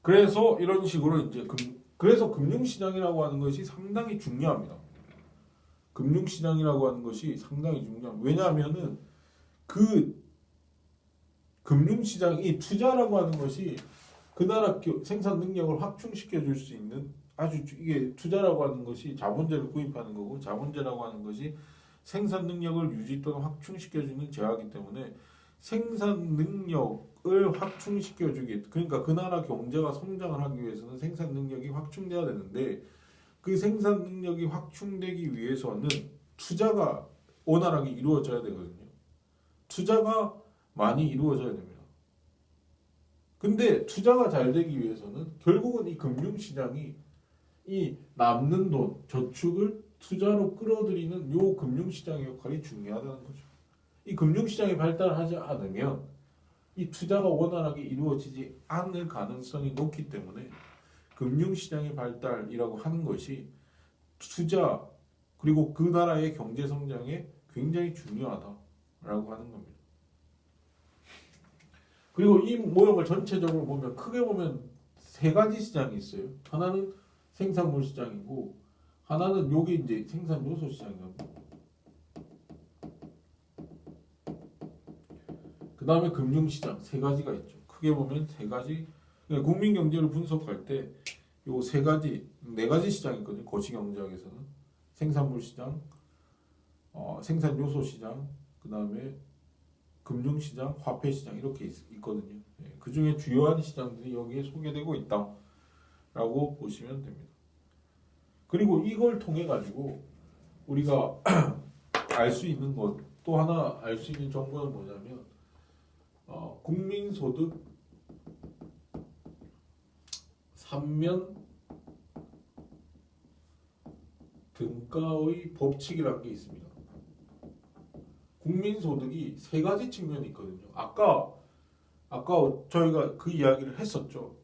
그래서 이런 식으로 이제 그래서 금융시장이라고 하는 것이 상당히 중요합니다. 금융시장이라고 하는 것이 상당히 중요합니다. 왜냐하면은 그 금융시장이 투자라고 하는 것이 그 나라 생산 능력을 확충시켜 줄 수 있는 이게 투자라고 하는 것이 자본재를 구입하는 거고 자본재라고 하는 것이 생산 능력을 유지 또는 확충시켜 주는 재화이기 때문에 생산 능력을 확충시켜 주기 그러니까 그 나라 경제가 성장을 하기 위해서는 생산 능력이 확충돼야 되는데 그 생산 능력이 확충되기 위해서는 투자가 원활하게 이루어져야 되거든요. 투자가 많이 이루어져야 됩니다. 근데 투자가 잘 되기 위해서는 결국은 이 금융시장이 이 남는 돈, 저축을 투자로 끌어들이는 요 금융시장의 역할이 중요하다는 거죠. 이 금융시장이 발달하지 않으면 이 투자가 원활하게 이루어지지 않을 가능성이 높기 때문에 금융시장의 발달이라고 하는 것이 투자 그리고 그 나라의 경제 성장에 굉장히 중요하다라고 하는 겁니다. 그리고 이 모형을 전체적으로 보면 크게 보면 세 가지 시장이 있어요. 하나는 생산물 시장이고 하나는 요게 이제 생산 요소 시장이고 그 다음에 금융 시장 세 가지가 있죠. 크게 보면 세 가지. 그러니까 국민 경제를 분석할 때 요 세 가지 네 가지 시장이 있거든요. 거시경제학에서는 생산물 시장, 생산 요소 시장, 그 다음에 금융 시장, 화폐 시장 이렇게 있거든요. 그 중에 주요한 시장들이 여기에 소개되고 있다라고 보시면 됩니다. 그리고 이걸 통해 가지고 우리가 알 수 있는 것 또 하나 알 수 있는 정보는 뭐냐면 국민소득 3면 등가의 법칙이라는 게 있습니다. 국민소득이 세 가지 측면이 있거든요. 아까 저희가 그 이야기를 했었죠.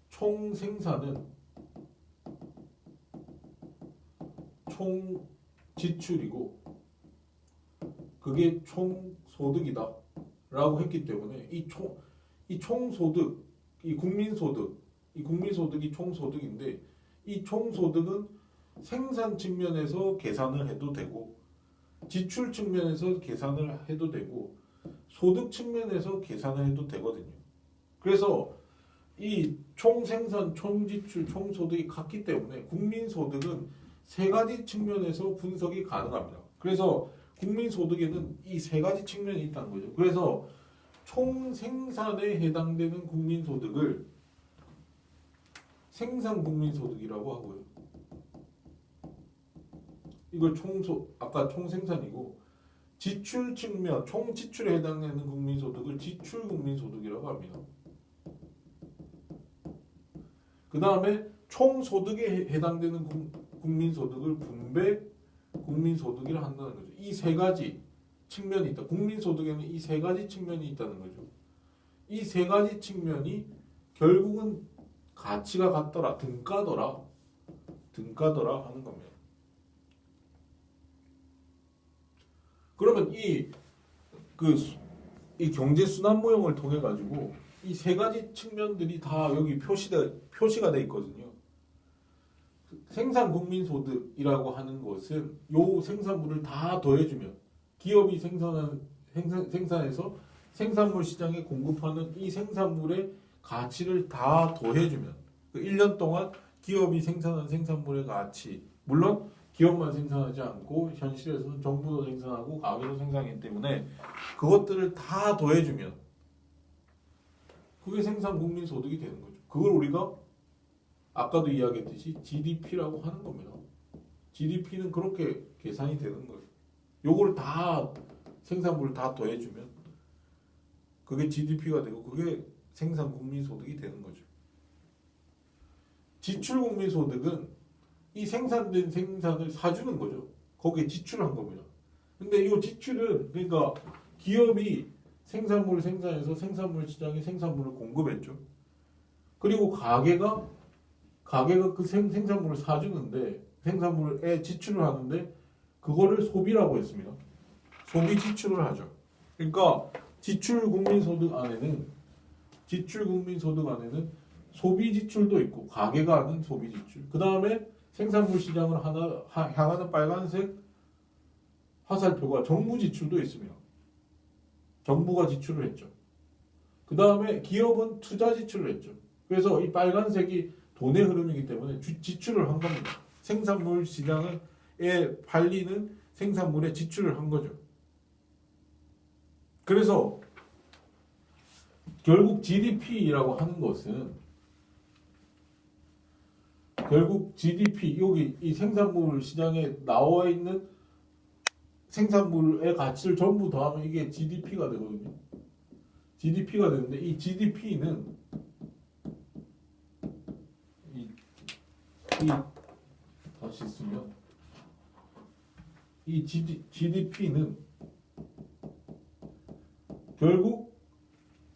총 생산은 총 지출이고 그게 총 소득이다 라고 했기 때문에 이 총 소득, 이 국민소득이 총 소득인데 이 총 소득은 생산 측면에서 계산을 해도 되고 지출 측면에서 계산을 해도 되고 소득 측면에서 계산을 해도 되거든요. 그래서 이 총생산, 총지출, 총소득이 같기 때문에 국민소득은 세 가지 측면에서 분석이 가능합니다. 그래서 국민소득에는 이 세 가지 측면이 있다는 거죠. 그래서 총생산에 해당되는 국민소득을 생산국민소득이라고 하고요. 이걸 아까 총생산이고 지출 측면, 총지출에 해당되는 국민소득을 지출국민소득이라고 합니다. 그 다음에 총소득에 해당되는 국민소득을 분배 국민소득이라 한다는 거죠. 이 세 가지 측면이 있다. 국민소득에는 이 세 가지 측면이 있다는 거죠. 이 세 가지 측면이 결국은 가치가 같더라, 등가더라 하는 겁니다. 그러면 이 경제 순환 모형을 통해 가지고 이 세 가지 측면들이 다 여기 표시가 돼 있거든요. 생산 국민소득이라고 하는 것은 요 생산물을 다 더해주면 기업이 생산해서 생산물 시장에 공급하는 이 생산물의 가치를 다 더해주면 그 1년 동안 기업이 생산한 생산물의 가치 물론 기업만 생산하지 않고 현실에서는 정부도 생산하고 가게도 생산하기 때문에 그것들을 다 더해주면 그게 생산 국민 소득이 되는 거죠. 그걸 우리가 아까도 이야기했듯이 GDP라고 하는 겁니다. GDP는 그렇게 계산이 되는 거예요. 요걸 다 생산물을 다 더해주면 그게 GDP가 되고 그게 생산 국민 소득이 되는 거죠. 지출 국민 소득은 이 생산된 생산을 사주는 거죠. 거기에 지출한 겁니다. 근데 이 지출은 그러니까 기업이 생산물을 생산해서 생산물 시장에 생산물을 공급했죠. 그리고 가게가 그 생산물을 사주는데 생산물에 지출을 하는데 그거를 소비라고 했습니다. 소비 지출을 하죠. 그러니까 지출 국민소득 안에는 소비 지출도 있고 가게가 하는 소비 지출. 그 다음에 생산물 시장을 향하는 빨간색 화살표가 정부 지출도 있습니다. 정부가 지출을 했죠. 그 다음에 기업은 투자 지출을 했죠. 그래서 이 빨간색이 돈의 흐름이기 때문에 지출을 한 겁니다. 생산물 시장에 팔리는 생산물에 지출을 한 거죠. 그래서 결국 GDP라고 하는 것은 결국 GDP 여기 이 생산물 시장에 나와 있는 생산물의 가치를 전부 더하면 이게 GDP가 되거든요. GDP가 되는데 이 GDP는 이 다시 쓰면 이 GDP는 결국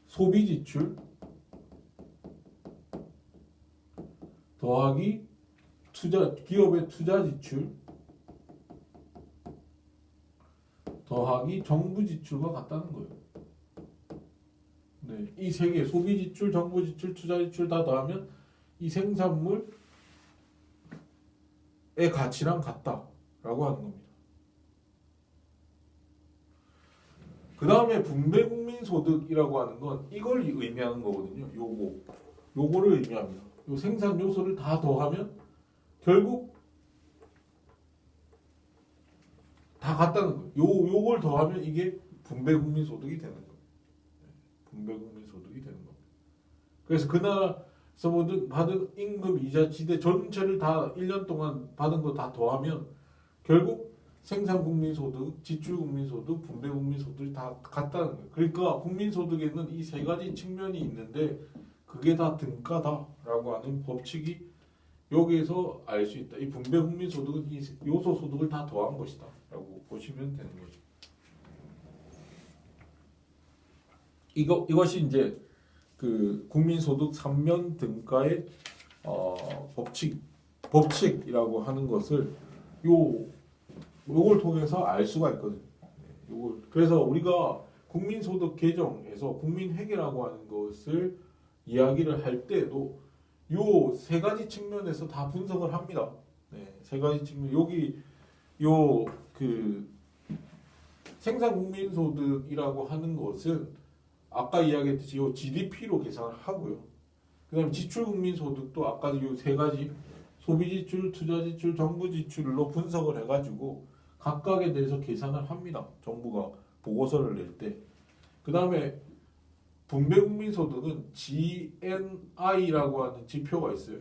소비 지출 더하기 기업의 투자 지출 더하기 정부 지출과 같다는 거예요. 네, 이 세 개 소비 지출, 정부 지출, 투자 지출 다 더하면 이 생산물의 가치랑 같다라고 하는 겁니다. 그 다음에 분배 국민 소득이라고 하는 건 이걸 의미하는 거거든요. 요거를 의미합니다. 요 생산 요소를 다 더하면 결국 다 같다는 거예요. 요걸 더하면 이게 분배 국민 소득이 되는 거예요. 분배 국민 소득이 되는 겁니다. 그래서 그 나라에서 받은 임금, 이자, 지대 전체를 다 1년 동안 받은 거 다 더하면 결국 생산 국민 소득, 지출 국민 소득, 분배 국민 소득이 다 같다는 거예요. 그러니까 국민 소득에는 이 세 가지 측면이 있는데 그게 다 등가다라고 하는 법칙이 여기에서 알 수 있다. 이 분배 국민 소득은 이 요소 소득을 다 더한 것이다라고 보시면 되는 거죠. 이것이 이제 그 국민소득 3면 등가의 법칙이라고 하는 것을 요걸 통해서 알 수가 있거든요. 그래서 우리가 국민소득 개정에서 국민회계라고 하는 것을 이야기를 할 때도 요 세 가지 측면에서 다 분석을 합니다. 네, 세 가지 측면 여기 그 생산 국민소득이라고 하는 것은 아까 이야기했듯이 요 GDP로 계산을 하고요. 그다음에 지출 국민소득도 아까 요 세 가지 소비 지출, 투자 지출, 정부 지출로 분석을 해가지고 각각에 대해서 계산을 합니다. 정부가 보고서를 낼 때. 그다음에 분배 국민소득은 GNI라고 하는 지표가 있어요.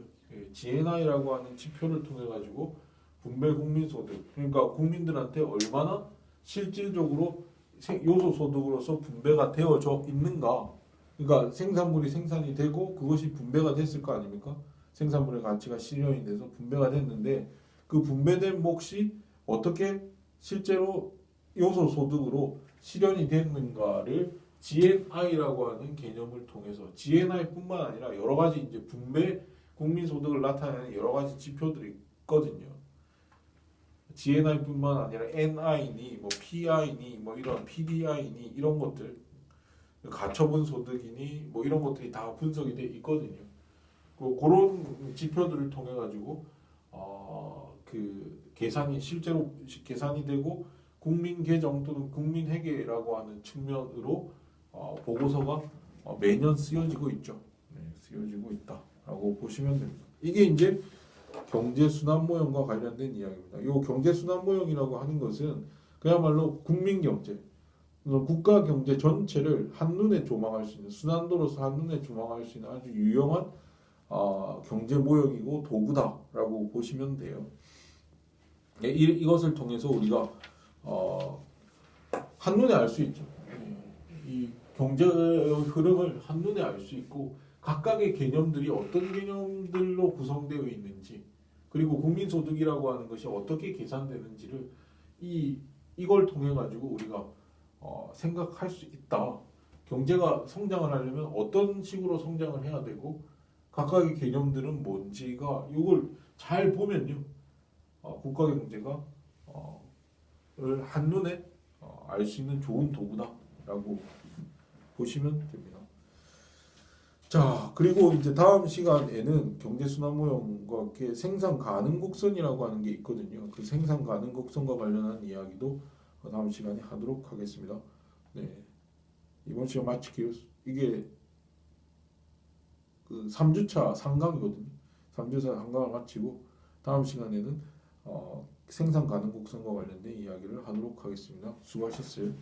GNI라고 하는 지표를 통해 가지고 분배 국민소득, 그러니까 국민들한테 얼마나 실질적으로 요소 소득으로서 분배가 되어져 있는가. 그러니까 생산물이 생산이 되고 그것이 분배가 됐을 거 아닙니까? 생산물의 가치가 실현이 돼서 분배가 됐는데 그 분배된 몫이 어떻게 실제로 요소 소득으로 실현이 됐는가를 GNI라고 하는 개념을 통해서 GNI뿐만 아니라 여러 가지 이제 분배 국민 소득을 나타내는 여러 가지 지표들이 있거든요. GNI뿐만 아니라 NI니 뭐 PI니 뭐 이런 PDI니 이런 것들 가처분 소득이니 뭐 이런 것들이 다 분석이 돼 있거든요. 그런 지표들을 통해 가지고 그 계산이 실제로 계산이 되고 국민 개정 또는 국민 회계라고 하는 측면으로 보고서가 매년 쓰여지고 있죠. 네, 쓰여지고 있다라고 보시면 됩니다. 이게 이제 경제 순환 모형과 관련된 이야기입니다. 이 경제 순환 모형이라고 하는 것은 그야말로 국민 경제, 국가 경제 전체를 한눈에 조망할 수 있는 순환도로서 한눈에 조망할 수 있는 아주 유용한 경제 모형이고 도구다라고 보시면 돼요. 이것을 통해서 우리가 한눈에 알 수 있죠. 이 경제의 흐름을 한눈에 알 수 있고 각각의 개념들이 어떤 개념들로 구성되어 있는지 그리고 국민소득이라고 하는 것이 어떻게 계산되는지를 이걸 통해 가지고 우리가 생각할 수 있다. 경제가 성장을 하려면 어떤 식으로 성장을 해야 되고 각각의 개념들은 뭔지가 이걸 잘 보면요. 국가 경제가 한눈에 알 수 있는 좋은 도구다라고 보시면 됩니다. 자, 그리고 이제 다음 시간에는 경제 순환 모형과 함께 생산 가능 곡선이라고 하는 게 있거든요. 그 생산 가능 곡선과 관련한 이야기도 다음 시간에 하도록 하겠습니다. 네, 이번 시간 마칠게요. 이게 그 3주차 상강이거든요. 3주차 상강을 마치고 다음 시간에는 생산 가능 곡선과 관련된 이야기를 하도록 하겠습니다. 수고하셨어요.